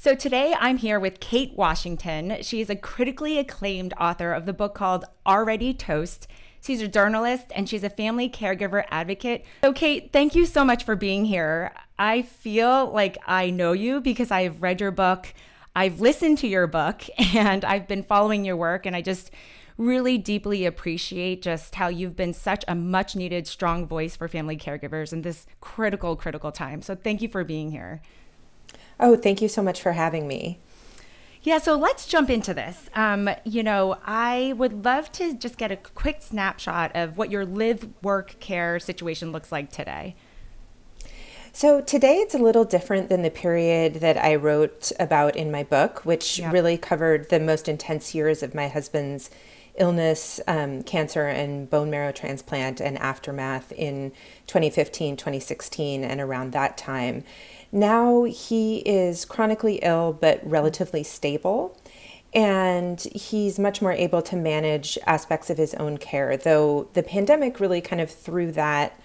So today I'm here with Kate Washington. She's a critically acclaimed author of the book called Already Toast. She's a journalist and she's a family caregiver advocate. So Kate, thank you so much for being here. I feel like I know you because I've read your book, I've listened to your book, and I've been following your work, and I just really deeply appreciate just how you've been such a much needed strong voice for family caregivers in this critical time. So thank you for being here. Oh, thank you so much for having me. Yeah, so let's jump into this. I would love to just get a quick snapshot of what your live, work, care situation looks like today. So today it's a little different than the period that I wrote about in my book, which really covered the most intense years of my husband's illness, cancer, and bone marrow transplant and aftermath in 2015, 2016, and around that time. Now he is chronically ill, but relatively stable, and he's much more able to manage aspects of his own care, though the pandemic really kind of threw that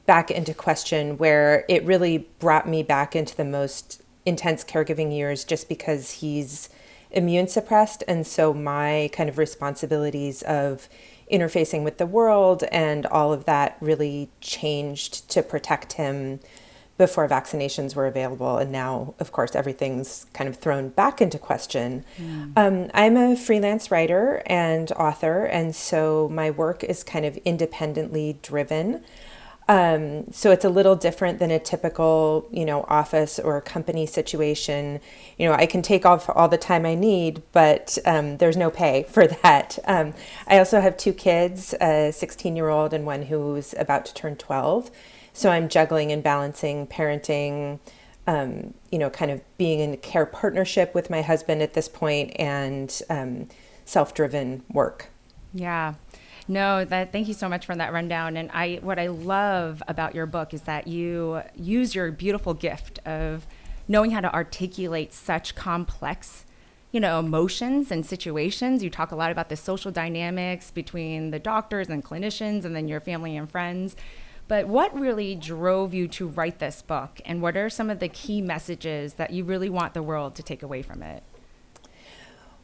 back into question, where it really brought me back into the most intense caregiving years just because he's immune suppressed. And so my kind of responsibilities of interfacing with the world and all of that really changed to protect him before vaccinations were available. And now, of course, everything's kind of thrown back into question. I'm a freelance writer and author, and so my work is kind of independently driven. So it's a little different than a typical, office or company situation. I can take off all the time I need, but there's no pay for that. I also have two kids, a 16-year-old and one who's about to turn 12. So I'm juggling and balancing parenting, kind of being in a care partnership with my husband at this point, and self-driven work. Yeah. No, thank you so much for that rundown. And what I love about your book is that you use your beautiful gift of knowing how to articulate such complex, emotions and situations. You talk a lot about the social dynamics between the doctors and clinicians and then your family and friends. But what really drove you to write this book? And what are some of the key messages that you really want the world to take away from it?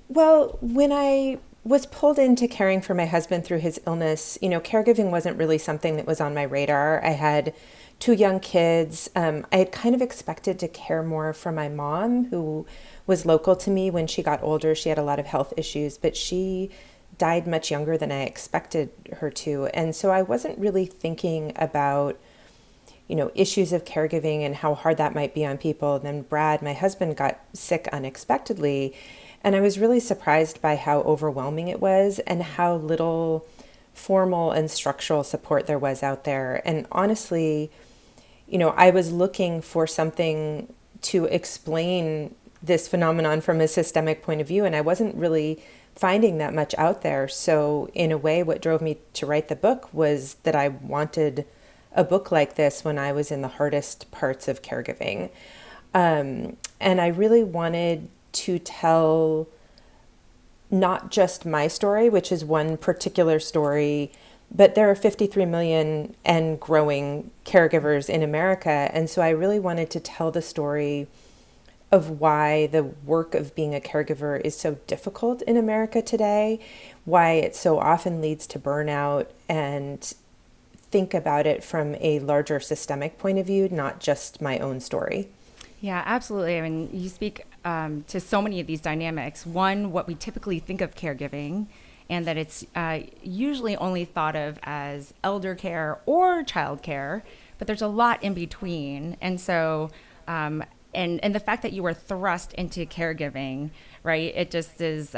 Well, when I was pulled into caring for my husband through his illness, caregiving wasn't really something that was on my radar. I had two young kids. I had kind of expected to care more for my mom, who was local to me when she got older. She had a lot of health issues, but she died much younger than I expected her to. And so I wasn't really thinking about, issues of caregiving and how hard that might be on people. And then Brad, my husband, got sick unexpectedly. And I was really surprised by how overwhelming it was and how little formal and structural support there was out there. And honestly, I was looking for something to explain this phenomenon from a systemic point of view, and I wasn't really finding that much out there. So in a way, what drove me to write the book was that I wanted a book like this when I was in the hardest parts of caregiving. And I really wanted to tell not just my story, which is one particular story, but there are 53 million and growing caregivers in America. And so I really wanted to tell the story of why the work of being a caregiver is so difficult in America today, why it so often leads to burnout, and think about it from a larger systemic point of view, not just my own story. Yeah, absolutely. I mean, you speak to so many of these dynamics. One, what we typically think of caregiving, and that it's usually only thought of as elder care or child care, but there's a lot in between. And so, and the fact that you were thrust into caregiving, right? It just is,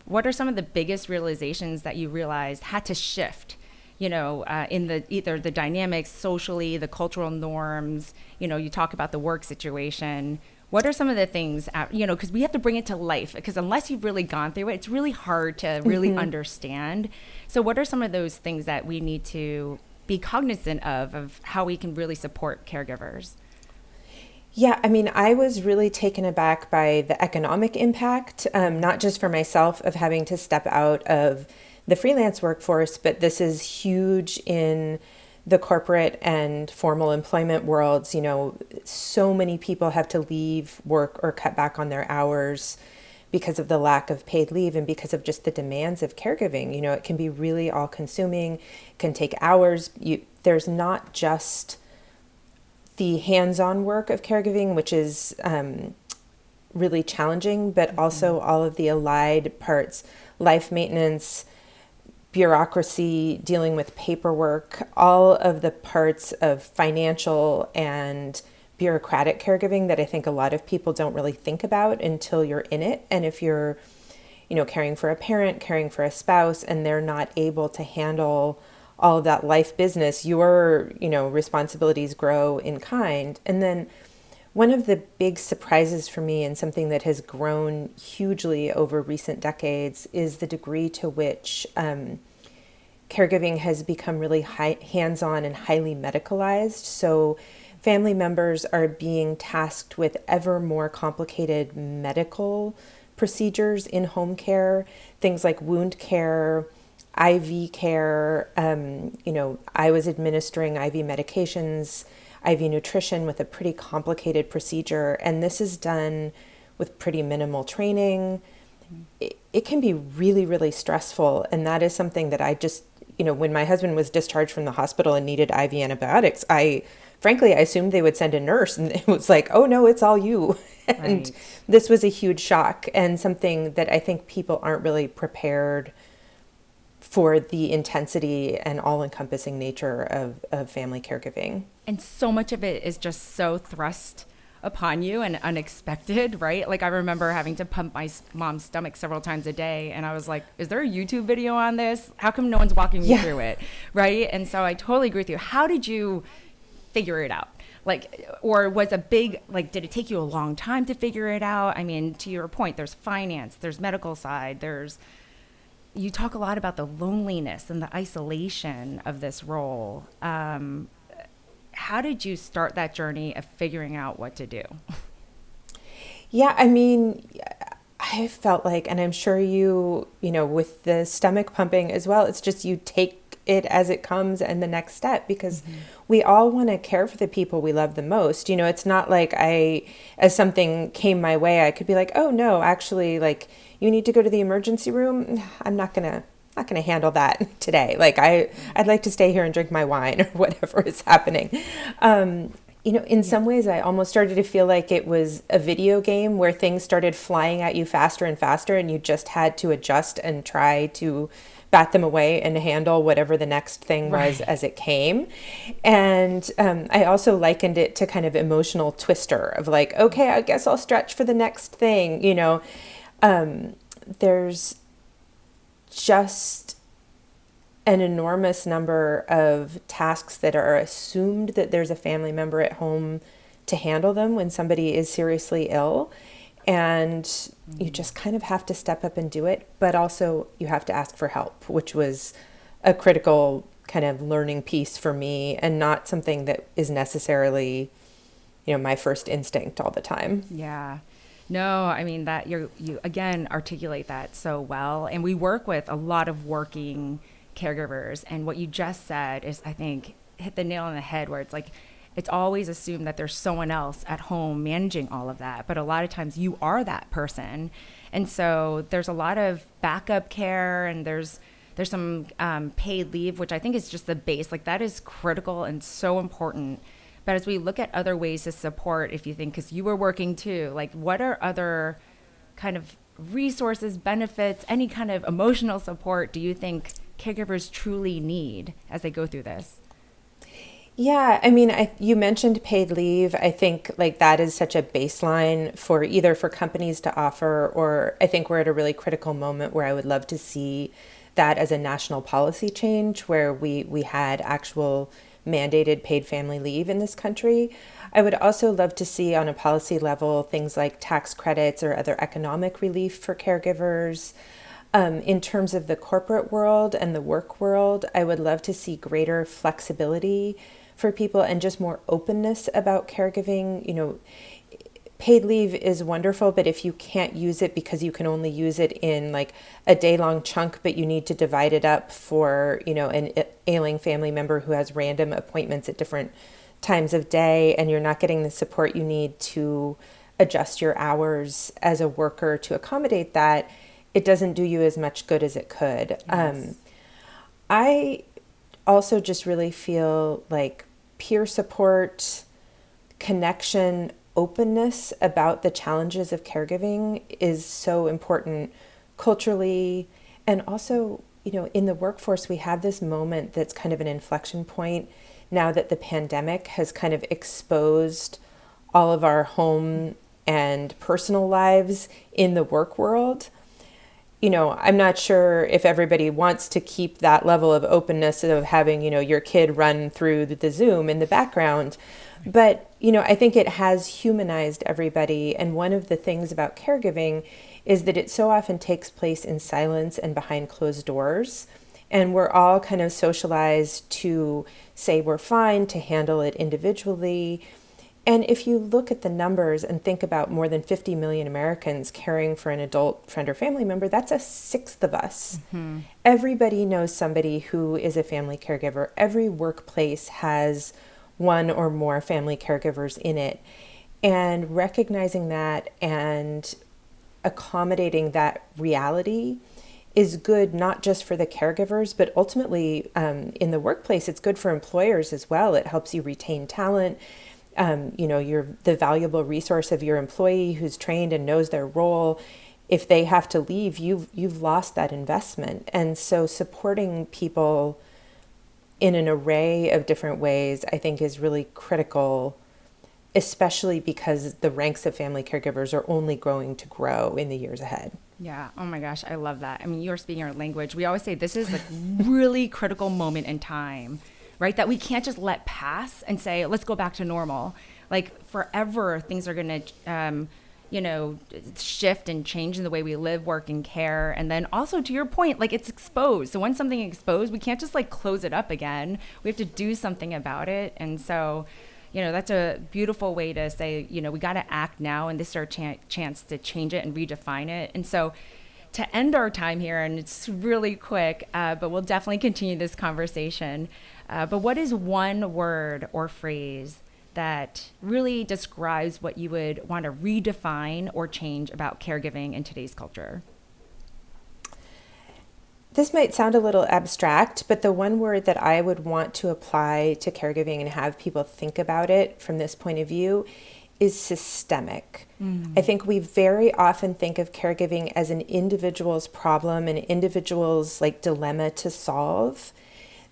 what are some of the biggest realizations that you realized had to shift, in either the dynamics socially, the cultural norms, you talk about the work situation. What are some of the things, because we have to bring it to life, because unless you've really gone through it, it's really hard to really understand. So what are some of those things that we need to be cognizant of how we can really support caregivers? Yeah, I mean, I was really taken aback by the economic impact, not just for myself of having to step out of the freelance workforce, but this is huge in the corporate and formal employment worlds, so many people have to leave work or cut back on their hours because of the lack of paid leave and because of just the demands of caregiving. It can be really all consuming, it can take hours. There's not just the hands-on work of caregiving, which is really challenging, but also all of the allied parts, life maintenance, bureaucracy, dealing with paperwork, all of the parts of financial and bureaucratic caregiving that I think a lot of people don't really think about until you're in it. And if you're, caring for a parent, caring for a spouse, and they're not able to handle all of that life business, your, responsibilities grow in kind. And then one of the big surprises for me, and something that has grown hugely over recent decades, is the degree to which caregiving has become really hands-on and highly medicalized. So family members are being tasked with ever more complicated medical procedures in home care, things like wound care, IV care. I was administering IV medications, IV nutrition with a pretty complicated procedure, and this is done with pretty minimal training. It can be really, really stressful, and that is something that I just, when my husband was discharged from the hospital and needed IV antibiotics, I assumed they would send a nurse, and it was like, oh no, it's all you. And Right. this was a huge shock, and something that I think people aren't really prepared for, the intensity and all-encompassing nature of family caregiving. And so much of it is just so thrust upon you and unexpected, right? Like I remember having to pump my mom's stomach several times a day, and I was like, is there a YouTube video on this? How come no one's walking me through it, right? And so I totally agree with you. How did you figure it out? Like, or was a big, like, did it take you a long time to figure it out? I mean, to your point, there's finance, there's medical side, you talk a lot about the loneliness and the isolation of this role. How did you start that journey of figuring out what to do? Yeah, I mean, I felt like, and I'm sure with the stomach pumping as well, it's just you take it as it comes and the next step, because we all want to care for the people we love the most. It's not like as something came my way, I could be like, oh no, actually, like, you need to go to the emergency room. I'm not gonna handle that today. Like I'd like to stay here and drink my wine or whatever is happening. In some ways, I almost started to feel like it was a video game where things started flying at you faster and faster, and you just had to adjust and try to bat them away and handle whatever the next thing was as it came. And I also likened it to kind of emotional twister of like, okay, I guess I'll stretch for the next thing. There's just an enormous number of tasks that are assumed that there's a family member at home to handle them when somebody is seriously ill. And you just kind of have to step up and do it. But also you have to ask for help, which was a critical kind of learning piece for me, and not something that is necessarily, my first instinct all the time. Yeah. No, I mean that you again articulate that so well. And we work with a lot of working caregivers, and what you just said is, I think, hit the nail on the head, where it's like, it's always assumed that there's someone else at home managing all of that. But a lot of times you are that person. And so there's a lot of backup care, and there's some paid leave, which I think is just the base. Like, that is critical and so important. But as we look at other ways to support, if you think, because you were working too, like, what are other kind of resources, benefits, any kind of emotional support do you think caregivers truly need as they go through this? Yeah, I mean, you mentioned paid leave. I think like that is such a baseline for either for companies to offer, or I think we're at a really critical moment where I would love to see that as a national policy change, where we had actual mandated paid family leave in this country. I would also love to see on a policy level things like tax credits or other economic relief for caregivers. In terms of the corporate world and the work world, I would love to see greater flexibility for people and just more openness about caregiving. paid leave is wonderful, but if you can't use it because you can only use it in like a day-long chunk, but you need to divide it up for, an ailing family member who has random appointments at different times of day, and you're not getting the support you need to adjust your hours as a worker to accommodate that, it doesn't do you as much good as it could. Yes. I also just really feel like peer support, connection, openness about the challenges of caregiving is so important culturally. And also, in the workforce, we have this moment that's kind of an inflection point now that the pandemic has kind of exposed all of our home and personal lives in the work world. I'm not sure if everybody wants to keep that level of openness of having, your kid run through the Zoom in the background. But, I think it has humanized everybody. And one of the things about caregiving is that it so often takes place in silence and behind closed doors. And we're all kind of socialized to say we're fine, to handle it individually. And if you look at the numbers and think about more than 50 million Americans caring for an adult friend or family member, that's a sixth of us. Mm-hmm. Everybody knows somebody who is a family caregiver. Every workplace has one or more family caregivers in it. And recognizing that and accommodating that reality is good, not just for the caregivers, but ultimately in the workplace, it's good for employers as well. It helps you retain talent. You're the valuable resource of your employee who's trained and knows their role. If they have to leave, you've lost that investment. And so supporting people in an array of different ways, I think, is really critical, especially because the ranks of family caregivers are only going to grow in the years ahead. Yeah. Oh my gosh. I love that. I mean, you're speaking our language. We always say this is a really critical moment in time, right? That we can't just let pass and say, let's go back to normal. Like forever, things are going to, shift and change in the way we live, work, and care. And then also to your point, like it's exposed. So when something is exposed, we can't just like close it up again. We have to do something about it. And so, that's a beautiful way to say, we got to act now, and this is our chance to change it and redefine it. And so to end our time here, and it's really quick, but we'll definitely continue this conversation. But what is one word or phrase that really describes what you would want to redefine or change about caregiving in today's culture? This might sound a little abstract, but the one word that I would want to apply to caregiving and have people think about it from this point of view is systemic. Mm. I think we very often think of caregiving as an individual's problem, an individual's dilemma to solve.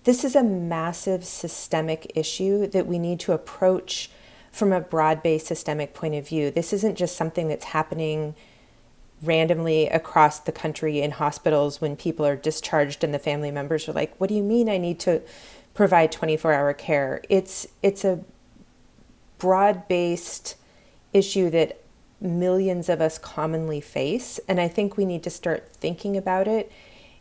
This is a massive systemic issue that we need to approach from a broad-based systemic point of view. This isn't just something that's happening randomly across the country in hospitals when people are discharged and the family members are like, what do you mean I need to provide 24-hour care? It's a broad-based issue that millions of us commonly face. And I think we need to start thinking about it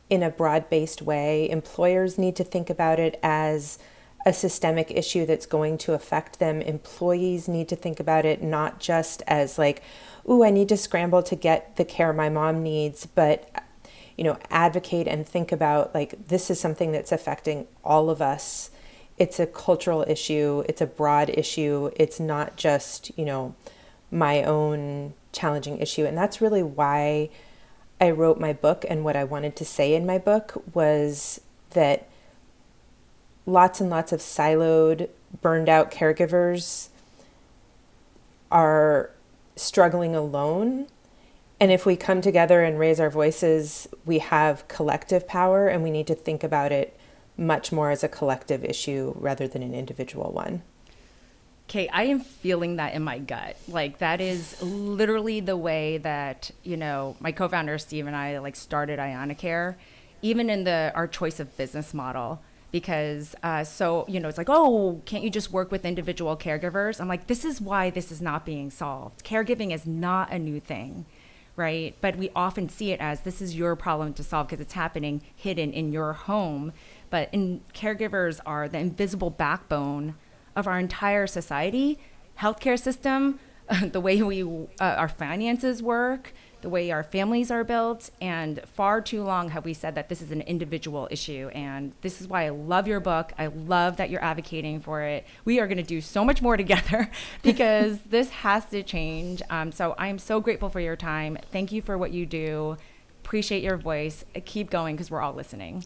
in a broad-based way. Employers need to think about it as a systemic issue that's going to affect them. Employees need to think about it not just as ooh, I need to scramble to get the care my mom needs, but advocate and think about this is something that's affecting all of us. It's a cultural issue. It's a broad issue. It's not just, my own challenging issue. And that's really why I wrote my book. And what I wanted to say in my book was that lots and lots of siloed, burned out caregivers are struggling alone. And if we come together and raise our voices, we have collective power, and we need to think about it much more as a collective issue rather than an individual one. Okay, I am feeling that in my gut. That is literally the way that, my co-founder Steve and I started Ionicare, even in our choice of business model. Because it's oh, can't you just work with individual caregivers? I'm like, this is why this is not being solved. Caregiving is not a new thing, right? But we often see it as this is your problem to solve because it's happening hidden in your home. But caregivers are the invisible backbone of our entire society, healthcare system, the way our finances work, the way our families are built, and far too long have we said that this is an individual issue. And this is why I love your book. I love that you're advocating for it. We are going to do so much more together because this has to change. So I'm so grateful for your time. Thank you for what you do. Appreciate your voice. Keep going because we're all listening.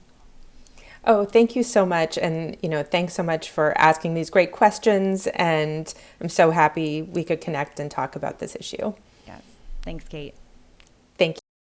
Oh, thank you so much. And, thanks so much for asking these great questions. And I'm so happy we could connect and talk about this issue. Yes. Thanks, Kate.